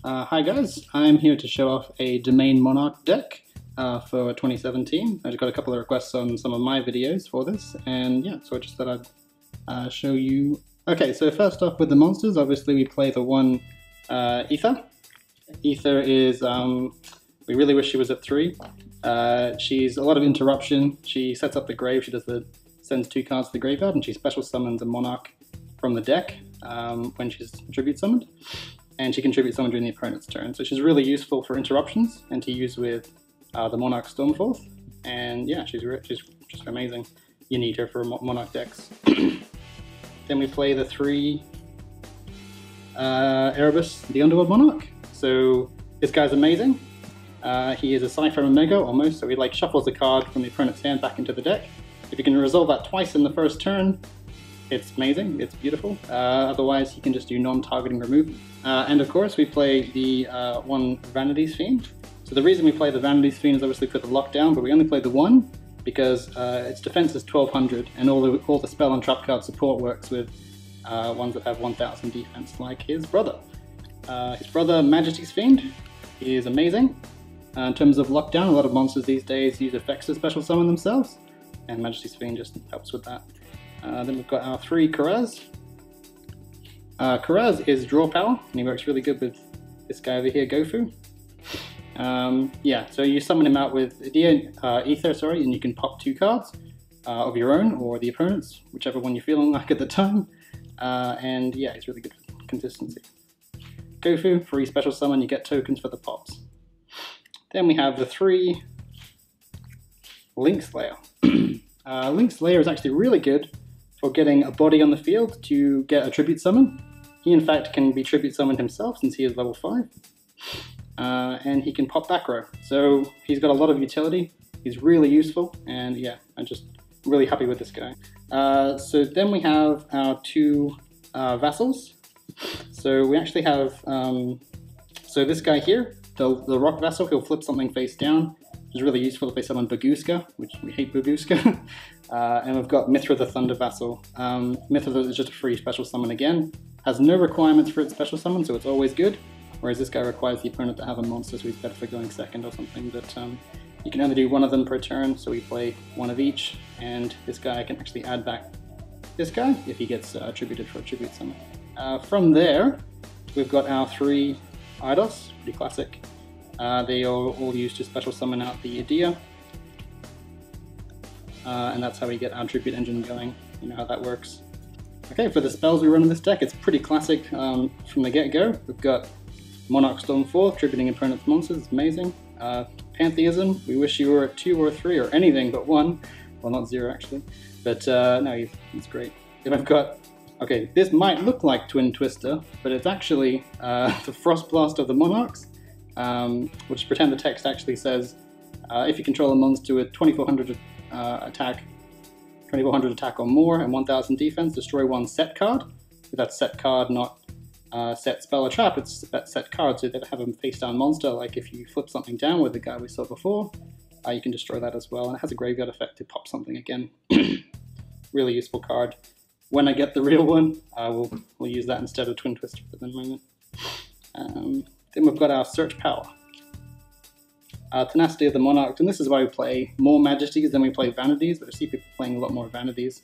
Hi guys, I'm here to show off a Domain Monarch deck for 2017. I just got a couple of requests on some of my videos for this, and yeah, so I just thought I'd show you. Okay, so first off with the monsters, obviously we play the one Ether. Ether is, we really wish she was at 3. She's a lot of interruption. She sets up the grave, sends 2 cards to the graveyard, and she special summons a Monarch from the deck when she's tribute summoned. And she can tribute summon during the opponent's turn. So she's really useful for interruptions and to use with the Monarch Stormforth. And yeah, she's just amazing. You need her for Monarch decks. Then we play the 3 Erebus, the Underworld Monarch. So this guy's amazing. He is a Cypher Omega almost, so he like shuffles a card from the opponent's hand back into the deck. If you can resolve that twice in the first turn, it's amazing, it's beautiful. Otherwise, you can just do non-targeting removal. And of course, we play the one Vanity's Fiend. So the reason we play the Vanity's Fiend is obviously for the lockdown, but we only play the one because its defense is 1200, and all the spell and trap card support works with ones that have 1000 defense, like his brother. His brother, Majesty's Fiend, is amazing. In terms of lockdown, a lot of monsters these days use effects to special summon themselves, and Majesty's Fiend just helps with that. Then we've got our 3 Karaz. Karaz is draw power, and he works really good with this guy over here, Gofu. Yeah, so you summon him out with Ether, and you can pop 2 cards of your own or the opponent's, whichever one you're feeling like at the time. And yeah, it's really good for consistency. Gofu, free special summon, you get tokens for the pops. Then we have the 3 Linkslayer. Linkslayer is actually really good for getting a body on the field to get a tribute summon. He in fact can be tribute summoned himself since he is level 5. And he can pop back row. So he's got a lot of utility. He's really useful, and yeah, I'm just really happy with this guy. So then we have our 2 vassals. So we actually have, so this guy here, the rock vassal, he'll flip something face down. It's really useful if they summon Baguska, which we hate Baguska. And we've got Mithra the Thunder Vassal. Mithra is just a free special summon again. Has no requirements for its special summon, so it's always good. Whereas this guy requires the opponent to have a monster, so he's better for going second or something. But you can only do 1 of them per turn, so we play 1 of each. And this guy can actually add back this guy if he gets attributed for a tribute summon. From there, we've got our 3 Eidos, pretty classic. They are all used to special summon out the Idea. And that's how we get our tribute engine going. You know how that works. Okay, for the spells we run in this deck, it's pretty classic from the get-go. We've got Monarch Stormforth, tributing opponent's monsters, it's amazing. Pantheism, we wish you were at 2 or 3 or anything but 1. Well, not 0 actually, but no, it's great. Then I've got, okay, this might look like Twin Twister, but it's actually the Frost Blast of the Monarchs. Which pretend the text actually says, if you control a monster with 2400 attack or more and 1000 defense, destroy 1 set card. But that's set card, not set spell or trap, it's that set card, so they have a face down monster, like if you flip something down with the guy we saw before, you can destroy that as well, and it has a graveyard effect to pop something again. Really useful card. When I get the real one, we'll use that instead of Twin Twister for the moment. Then we've got our Search Power. Tenacity of the Monarch, and this is why we play more Majesties than we play Vanities, but I see people playing a lot more Vanities.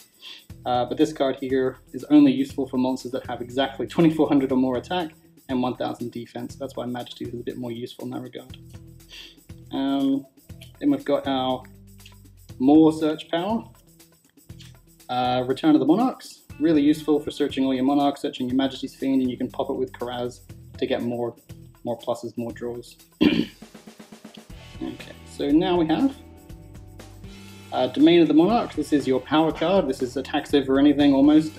But this card here is only useful for monsters that have exactly 2400 or more attack and 1000 defense. That's why Majesties is a bit more useful in that regard. Then we've got our more Search Power. Return of the Monarchs, really useful for searching all your Monarchs, searching your Majesty's Fiend, and you can pop it with Karaz to get more pluses, more draws. Okay, so now we have Domain of the Monarch. This is your power card. This is attacks over anything almost.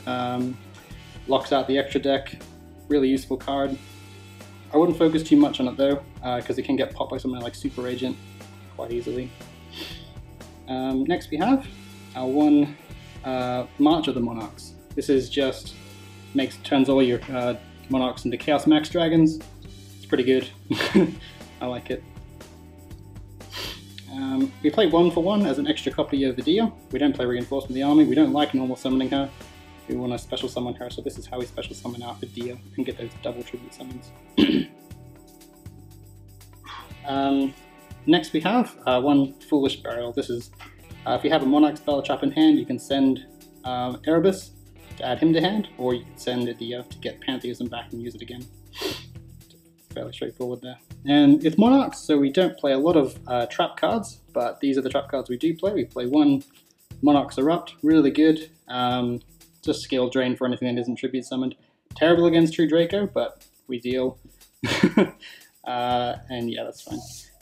Locks out the extra deck. Really useful card. I wouldn't focus too much on it though, because it can get popped by something like Super Agent quite easily. Next we have our 1 March of the Monarchs. This is just turns all your Monarchs into Chaos Max Dragons. It's pretty good. I like it. We play 1 for 1 as an extra copy of Idea. We don't play Reinforcement of the Army. We don't like normal summoning her. We want to special summon her, so this is how we special summon out Idea and get those double tribute summons. Next we have one Foolish Burial. This is, if you have a Monarch spell trap in hand, you can send Erebus to add him to hand, or you can send it to get Pantheism back and use it again. Fairly straightforward there. And it's Monarchs, so we don't play a lot of trap cards, but these are the trap cards we do play. We play one Monarch's Erupt, really good. Just skill drain for anything that isn't tribute summoned. Terrible against True Draco, but we deal. And yeah, that's fine.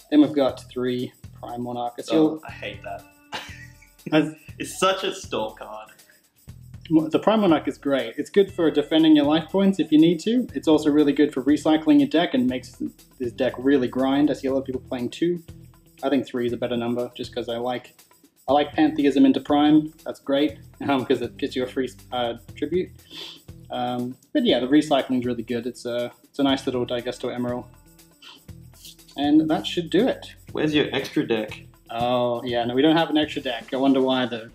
Then we've got 3 Prime Monarch. I hate that. It's such a stall card. The Prime Monarch is great. It's good for defending your life points if you need to. It's also really good for recycling your deck and makes this deck really grind. I see a lot of people playing 2. I think 3 is a better number just because I like Pantheism into Prime. That's great because it gets you a free tribute. But yeah, the recycling is really good. It's a nice little Digesto Emerald. And that should do it. Where's your extra deck? Oh, yeah, no, we don't have an extra deck. I wonder why, though.